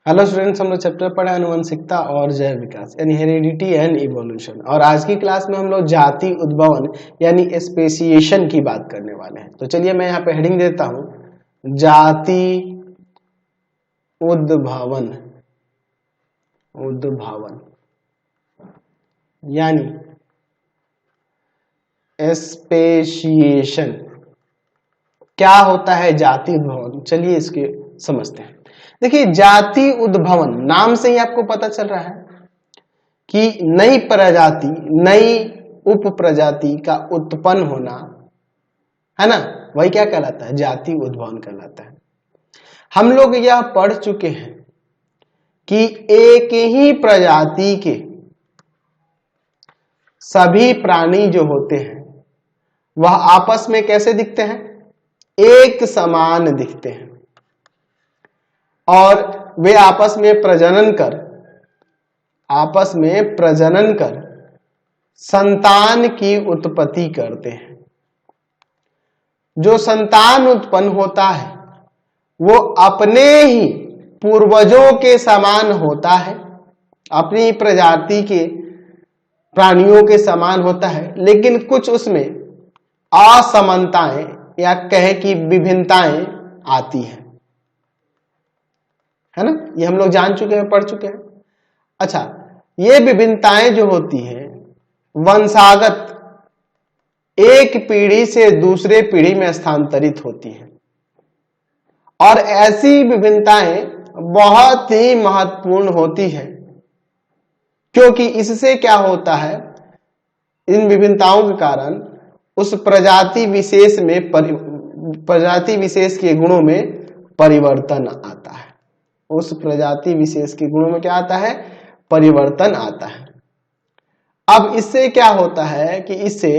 Hello students, हम लोग chapter पढ़े आनुवंशिकता और जैव विकास यानी हेरिडिटी एंड इवोल्यूशन। और आज की क्लास में हम लोग जाति उद्भवन यानी स्पेसिएशन की बात करने वाले हैं। तो चलिए मैं यहाँ पे हेडिंग देता हूँ, जाति उद्भवन। उद्भवन यानी स्पेसिएशन। क्या होता है जाति उद्भवन, चलिए इसके समझते हैं। देखिए, जाति उद्भवन नाम से ही आपको पता चल रहा है कि नई प्रजाति, नई उप प्रजाति का उत्पन्न होना है ना, वही क्या कहलाता है, जाति उद्भवन कहलाता है। हम लोग यह पढ़ चुके हैं कि एक ही प्रजाति के सभी प्राणी जो होते हैं वह आपस में कैसे दिखते हैं, एक समान दिखते हैं और वे आपस में प्रजनन कर संतान की उत्पत्ति करते हैं। जो संतान उत्पन्न होता है वो अपने ही पूर्वजों के समान होता है, अपनी प्रजाति के प्राणियों के समान होता है, लेकिन कुछ उसमें असमानताएं या कहे कि विभिन्नताएं आती हैं, है ना। ये हम लोग जान चुके हैं, पढ़ चुके हैं। अच्छा, ये विभिन्नताएं जो होती हैं वंशागत एक पीढ़ी से दूसरे पीढ़ी में स्थानांतरित होती हैं और ऐसी विभिन्नताएं बहुत ही महत्वपूर्ण होती है, क्योंकि इससे क्या होता है, इन विभिन्नताओं के कारण उस प्रजाति विशेष के गुणों में परिवर्तन आता है। उस प्रजाति विशेष के गुणों में क्या आता है, परिवर्तन आता है। अब इससे क्या होता है कि इससे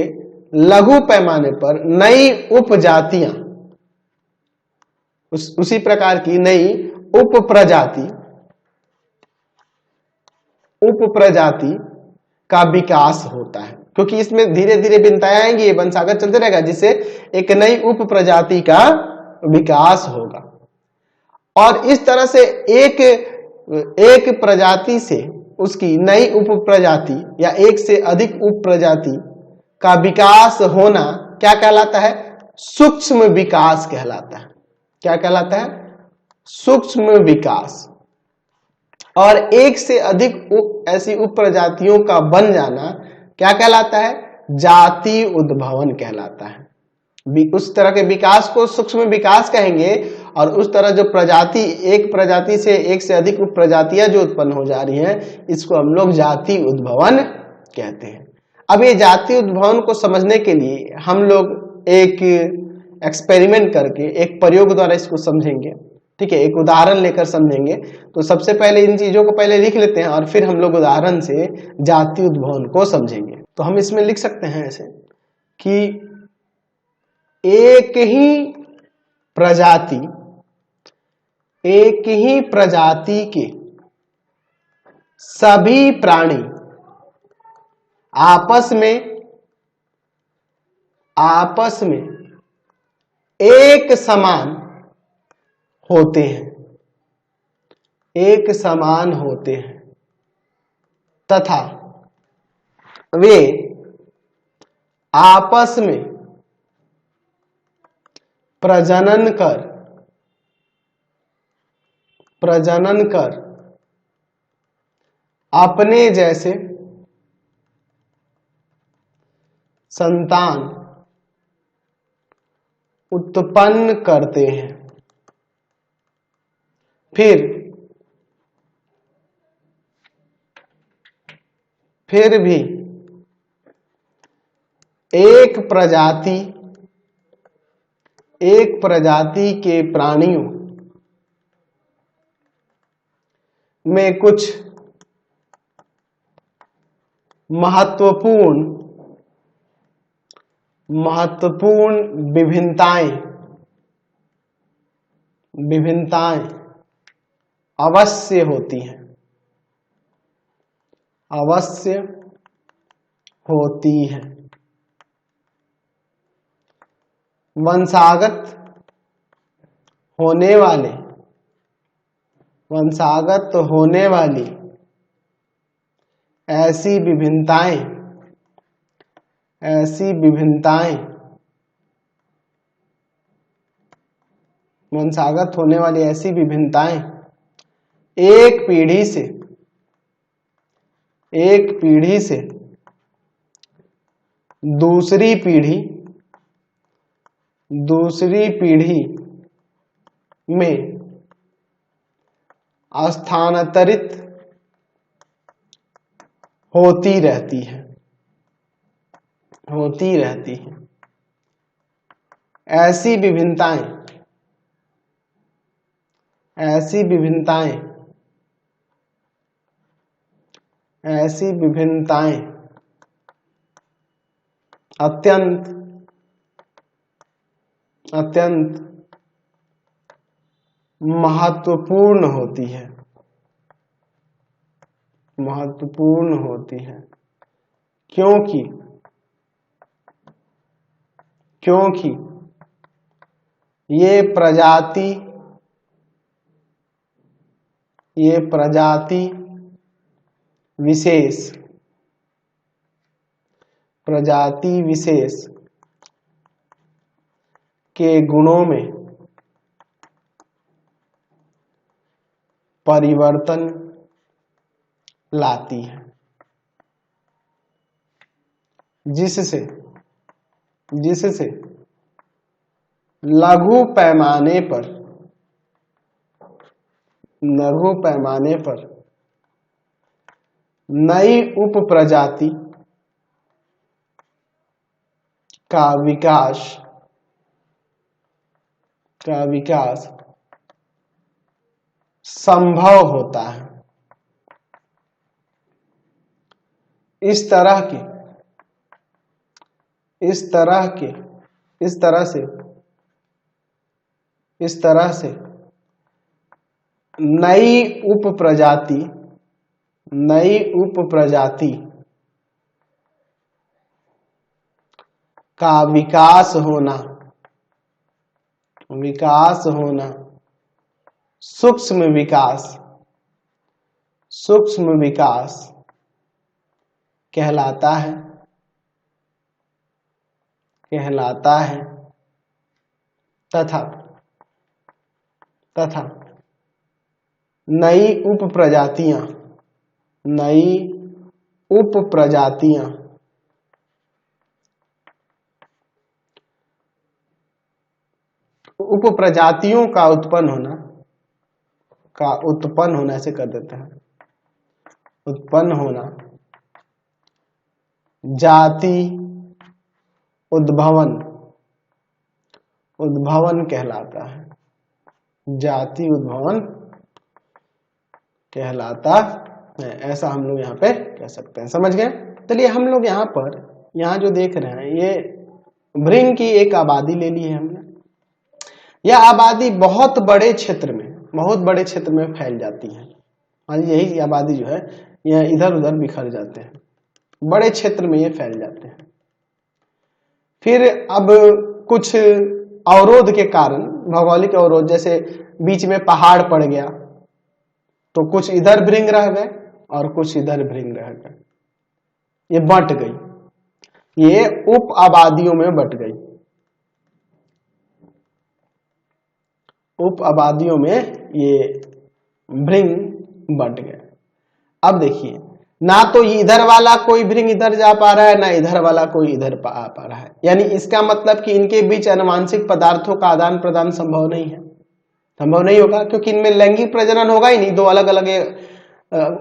लघु पैमाने पर नई उपजातियां, उसी प्रकार की नई उप प्रजाति का विकास होता है, क्योंकि इसमें धीरे धीरे भिन्नताएं आएंगी, ये वंशागत चलते रहेगा, जिससे एक नई उप प्रजाति का विकास होगा। और इस तरह से एक प्रजाति से उसकी नई उप प्रजाति या एक से अधिक उप प्रजाति का विकास होना क्या कहलाता है, सूक्ष्म विकास कहलाता है। क्या कहलाता है, सूक्ष्म विकास। और एक से अधिक ऐसी उप प्रजातियों का बन जाना क्या कहलाता है, जाति उद्भवन कहलाता है। उस तरह के विकास को सूक्ष्म विकास कहेंगे और उस तरह जो प्रजाति, एक प्रजाति से एक से अधिक उप प्रजातियां जो उत्पन्न हो जा रही हैं, इसको हम लोग जाति उद्भवन कहते हैं। अब ये जाति उद्भवन को समझने के लिए हम लोग एक एक्सपेरिमेंट करके, एक प्रयोग द्वारा इसको समझेंगे, ठीक है, एक उदाहरण लेकर समझेंगे। तो सबसे पहले इन चीजों को पहले लिख लेते हैं और फिर हम लोग उदाहरण से जाति उद्भवन को समझेंगे। तो हम इसमें लिख सकते हैं ऐसे कि एक ही प्रजाति के सभी प्राणी आपस में एक समान होते हैं तथा वे आपस में प्रजनन कर अपने जैसे संतान उत्पन्न करते हैं। फिर भी एक प्रजाति के प्राणियों में कुछ महत्वपूर्ण विभिन्नताएं अवश्य होती हैं। वंशागत होने वाले वंशागत होने वाली ऐसी विभिन्नताएं वंशागत होने वाली ऐसी विभिन्नताएं एक पीढ़ी से दूसरी पीढ़ी में स्थानांतरित होती रहती है। ऐसी विभिन्नताएं अत्यंत महत्वपूर्ण होती है क्योंकि ये प्रजाति विशेष के गुणों में परिवर्तन लाती है, जिससे लघु पैमाने पर नई उप प्रजाति का विकास संभव होता है। इस तरह से नई उप प्रजाति का विकास होना सूक्ष्म विकास कहलाता है तथा नई उप प्रजातियों का उत्पन्न होना ऐसे कर देते हैं, उत्पन्न होना जाति उद्भवन कहलाता है। जाति उद्भवन कहलाता है, ऐसा हम लोग यहाँ पे कह सकते हैं। समझ गए? चलिए हम लोग यहाँ जो देख रहे हैं ये भृंग की एक आबादी ले ली है हमने। यह आबादी बहुत बड़े क्षेत्र में फैल जाती है और यही आबादी जो है यह इधर उधर बिखर जाते हैं, बड़े क्षेत्र में ये फैल जाते हैं। फिर अब कुछ अवरोध के कारण, भौगोलिक अवरोध, जैसे बीच में पहाड़ पड़ गया तो कुछ इधर भृंग रह गए और कुछ इधर भृंग रह गए, ये बंट गई, ये उप आबादियों में बंट गई, उप आबादियों में ये भृंग बंट गए। अब देखिए, ना तो इधर वाला कोई भृंग इधर जा पा रहा है, ना इधर वाला कोई इधर आ पा रहा है। यानी इसका मतलब कि इनके बीच आनुवांशिक पदार्थों का आदान प्रदान संभव नहीं होगा, क्योंकि इनमें लैंगिक प्रजनन होगा ही नहीं, दो अलग अलग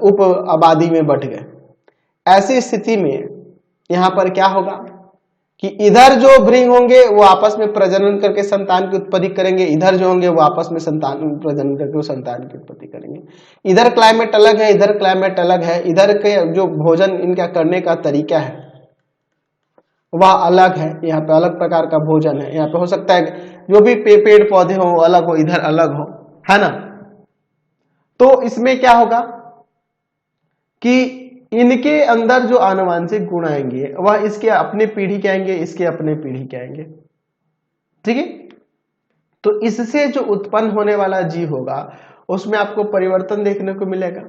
उप आबादी में बंट गए। ऐसी स्थिति में यहाँ पर क्या होगा कि इधर जो भृंग होंगे वो आपस में प्रजनन करके संतान की उत्पत्ति करेंगे, इधर जो होंगे वो आपस में प्रजनन करके संतान की उत्पत्ति करेंगे। इधर क्लाइमेट अलग है, इधर क्लाइमेट अलग है, इधर के जो भोजन इनका करने का तरीका है वह अलग है, यहाँ पे अलग प्रकार का भोजन है। यहाँ पे हो सकता है जो भी पेड़ पौधे हो अलग हो, इधर अलग हो, है ना। तो इसमें क्या होगा कि इनके अंदर जो आनुवांशिक गुण आएंगे वह इसके अपने पीढ़ी के आएंगे, इसके अपने पीढ़ी के आएंगे, ठीक है। तो इससे जो उत्पन्न होने वाला जीव होगा उसमें आपको परिवर्तन देखने को मिलेगा।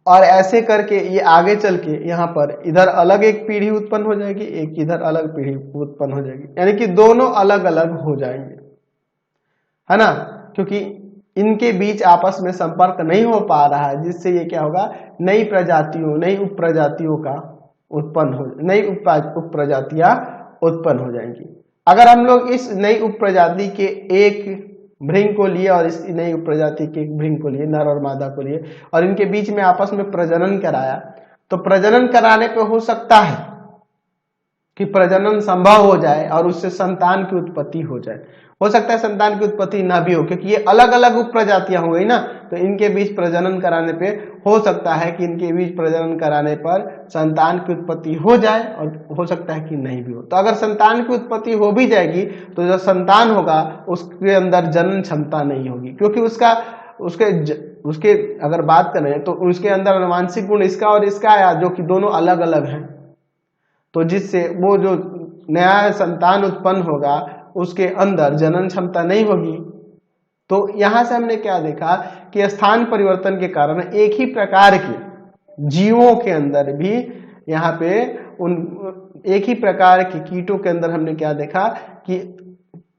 और ऐसे करके ये आगे चल के यहाँ पर इधर अलग एक पीढ़ी उत्पन्न हो जाएगी, एक इधर अलग पीढ़ी उत्पन्न हो जाएगी, यानी कि दोनों अलग अलग हो जाएंगे, है ना, क्योंकि इनके बीच आपस में संपर्क नहीं हो पा रहा है, जिससे ये क्या होगा, नई प्रजातियों, नई उप प्रजातियों का उत्पन्न हो, नई उप प्रजातियां उत्पन्न हो जाएंगी। अगर हम लोग इस नई उप प्रजाति के एक भृंग को लिए और इस नई उप प्रजाति के एक भृंग को लिए, नर और मादा को लिए, और इनके बीच में आपस में प्रजनन कराया, तो प्रजनन कराने पे हो सकता है कि प्रजनन संभव हो जाए और उससे संतान की उत्पत्ति हो जाए। हो सकता है संतान की उत्पत्ति ना भी हो, क्योंकि ये अलग अलग उप प्रजातियां हो गई ना, तो इनके बीच प्रजनन कराने पे हो सकता है कि इनके बीच प्रजनन कराने पर संतान की उत्पत्ति हो जाए, और हो सकता है कि नहीं भी हो। तो अगर संतान की उत्पत्ति हो भी जाएगी तो जो संतान होगा उसके अंदर जनन क्षमता नहीं होगी, क्योंकि उसके अगर बात करें तो उसके अंदर आनुवांशिक गुण इसका और इसका आया, जो कि दोनों अलग अलग हैं, तो जिससे वो जो नया संतान उत्पन्न होगा उसके अंदर जनन क्षमता नहीं होगी। तो यहां से हमने क्या देखा कि स्थान परिवर्तन के कारण एक ही प्रकार के जीवों के अंदर भी यहाँ पे एक ही प्रकार के कीटों के अंदर हमने क्या देखा कि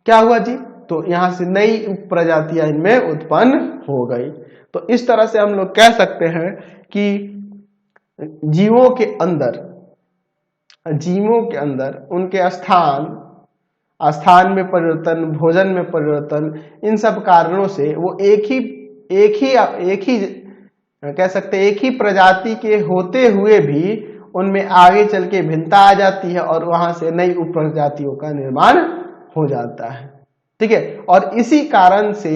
क्या हुआ जी, तो यहां से नई उप प्रजातियां इनमें उत्पन्न हो गई। तो इस तरह से हम लोग कह सकते हैं कि जीवों के अंदर उनके स्थान में परिवर्तन, भोजन में परिवर्तन, इन सब कारणों से वो एक ही कह सकते हैं एक ही प्रजाति के होते हुए भी उनमें आगे चल के भिन्नता आ जाती है और वहां से नई उप प्रजातियों का निर्माण हो जाता है। ठीक है, और इसी कारण से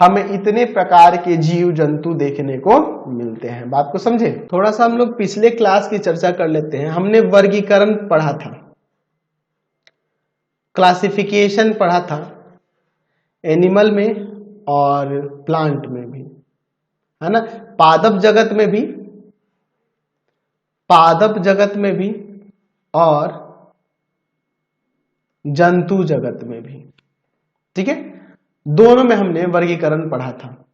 हमें इतने प्रकार के जीव जंतु देखने को मिलते हैं। बात को समझे? थोड़ा सा हम लोग पिछले क्लास की चर्चा कर लेते हैं। हमने वर्गीकरण पढ़ा था, क्लासिफिकेशन पढ़ा था, एनिमल में और प्लांट में भी, है ना, पादप जगत में भी और जंतु जगत में भी। ठीक है, दोनों में हमने वर्गीकरण पढ़ा था।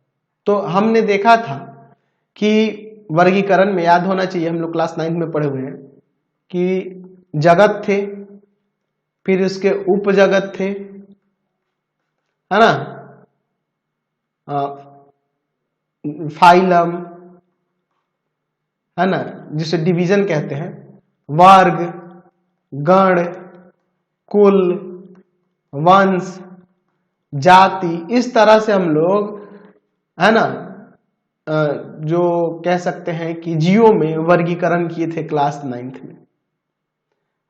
तो हमने देखा था कि वर्गीकरण में याद होना चाहिए, हम लोग क्लास 9 में पढ़े हुए हैं कि जगत थे, फिर उसके उप जगत थे, है ना, फाइलम, है ना, जिसे डिवीजन कहते हैं, वर्ग, गण, कुल, वंश, जाति, इस तरह से हम लोग, है ना, जो कह सकते हैं कि जीवों में वर्गीकरण किए थे क्लास 9th में,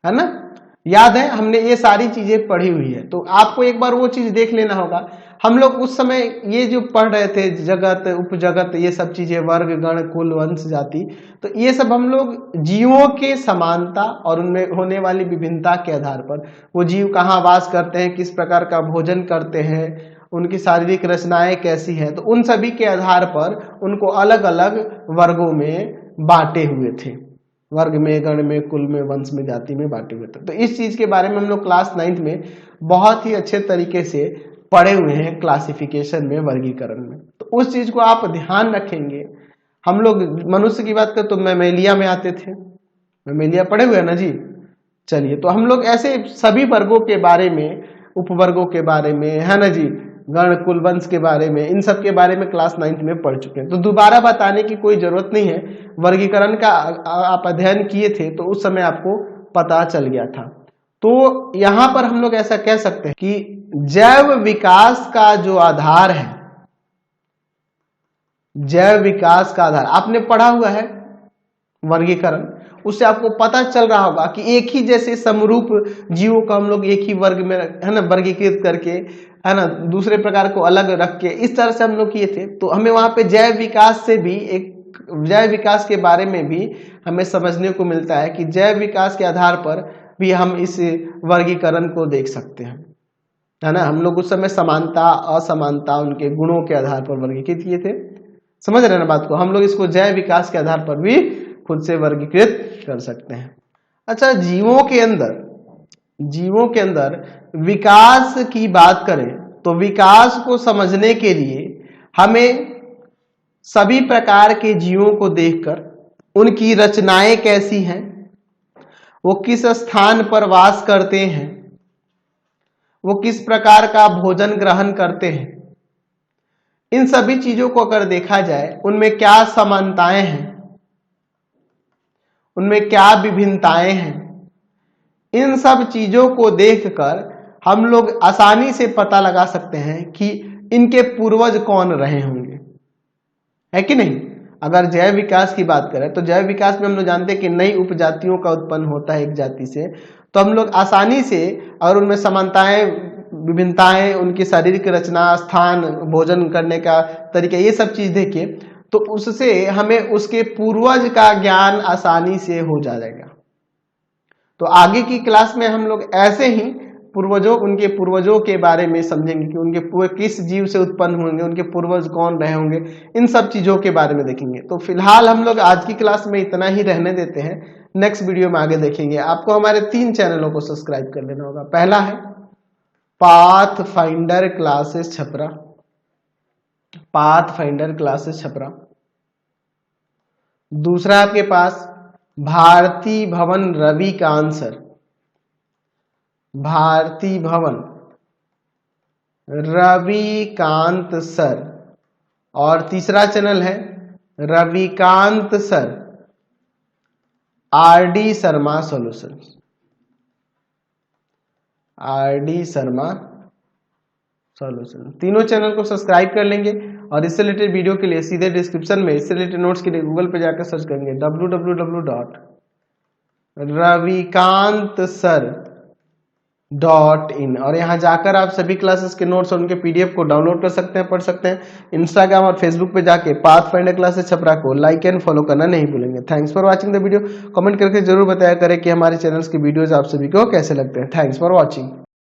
है ना, याद है, हमने ये सारी चीजें पढ़ी हुई है। तो आपको एक बार वो चीज देख लेना होगा। हम लोग उस समय ये जो पढ़ रहे थे, जगत, उपजगत, ये सब चीजें, वर्ग, गण, कुल, वंश, जाति, तो ये सब हम लोग जीवों के समानता और उनमें होने वाली विभिन्नता के आधार पर, वो जीव कहाँ वास करते हैं, किस प्रकार का भोजन करते हैं, उनकी शारीरिक रचनाएं कैसी हैं, तो उन सभी के आधार पर उनको अलग अलग वर्गों में बांटे हुए थे, वर्ग में, गण में, कुल में, वंश में, जाति में बांटे हुए थे। तो इस चीज के बारे में हम लोग क्लास 9th में बहुत ही अच्छे तरीके से पढ़े हुए हैं, क्लासिफिकेशन में, वर्गीकरण में। तो उस चीज को आप ध्यान रखेंगे। हम लोग मनुष्य की बात करें तो मैमेलिया में आते थे, मैमेलिया पढ़े हुए हैं ना जी। चलिए, तो हम लोग ऐसे सभी वर्गों के बारे में, उपवर्गों के बारे में, है ना जी, गण, कुल, वंश के बारे में, इन सब के बारे में क्लास 9th में पढ़ चुके हैं। तो दोबारा बताने की कोई जरूरत नहीं है। वर्गीकरण का आप अध्ययन किए थे तो उस समय आपको पता चल गया था। तो यहां पर हम लोग ऐसा कह सकते हैं कि जैव विकास का जो आधार है, जैव विकास का आधार आपने पढ़ा हुआ है वर्गीकरण, उससे आपको पता चल रहा होगा कि एक ही जैसे समरूप जीवों को हम लोग एक ही वर्ग में, है ना, वर्गीकृत करके, है ना, दूसरे प्रकार को अलग रख के इस तरह से हम लोग किए थे। तो हमें वहां पे जैव विकास से भी, एक जैव विकास के बारे में भी हमें समझने को मिलता है कि जैव विकास के आधार पर भी हम इस वर्गीकरण को देख सकते हैं, है ना। हम लोग उस समय समानता, असमानता, उनके गुणों के आधार पर वर्गीकृत किए थे। समझ रहे हैं ना बात को? हम लोग इसको जैव विकास के आधार पर भी खुद से वर्गीकृत कर सकते हैं। अच्छा, जीवों के अंदर विकास की बात करें तो विकास को समझने के लिए हमें सभी प्रकार के जीवों को देखकर उनकी रचनाएं कैसी हैं, वो किस स्थान पर वास करते हैं, वो किस प्रकार का भोजन ग्रहण करते हैं, इन सभी चीजों को अगर देखा जाए उनमें क्या समानताएं हैं, उनमें क्या विभिन्नताएं हैं, इन सब चीजों को देखकर हम लोग आसानी से पता लगा सकते हैं कि इनके पूर्वज कौन रहे होंगे, है कि नहीं। अगर जैव विकास की बात करें तो जैव विकास में हम लोग जानते हैं कि नई उपजातियों का उत्पन्न होता है एक जाति से, तो हम लोग आसानी से अगर उनमें समानताएं, विभिन्नताएं, उनकी शारीरिक रचना, स्थान, भोजन करने का तरीका, ये सब चीज देखिए तो उससे हमें उसके पूर्वज का ज्ञान आसानी से हो जाएगा। तो आगे की क्लास में हम लोग ऐसे ही उनके पूर्वजों के बारे में समझेंगे कि उनके किस जीव से उत्पन्न होंगे, उनके पूर्वज कौन रहे होंगे, इन सब चीजों के बारे में देखेंगे। तो फिलहाल हम लोग आज की क्लास में इतना ही रहने देते हैं, नेक्स्ट वीडियो में आगे देखेंगे। आपको हमारे 3 चैनलों को सब्सक्राइब कर लेना होगा। पहला है path finder classes Chhapra, path finder classes Chhapra. दूसरा आपके पास भारती भवन रविकांत सर, भारती भवन रविकांत सर। और तीसरा चैनल है Ravikant sir RD Sharma solutions, RD Sharma solution. तीनों चैनल को सब्सक्राइब कर लेंगे और इससे रिलेटेड वीडियो के लिए सीधे डिस्क्रिप्शन में इससे रिलेटेड नोट्स के लिए गूगल पे जाकर सर्च करेंगे www.ravikantsir.in और यहाँ जाकर आप सभी क्लासेस के नोट्स और उनके पीडीएफ को डाउनलोड कर सकते हैं, पढ़ सकते हैं। इंस्टाग्राम और फेसबुक पे जाके पाथ फाइंडर क्लासेस छपरा को लाइक एंड फॉलो करना नहीं भूलेंगे। Thanks for watching the video. Comment करके जरूर बताया करें कि हमारे चैनल्स के वीडियोज आप सभी को कैसे लगते हैं। Thanks for watching.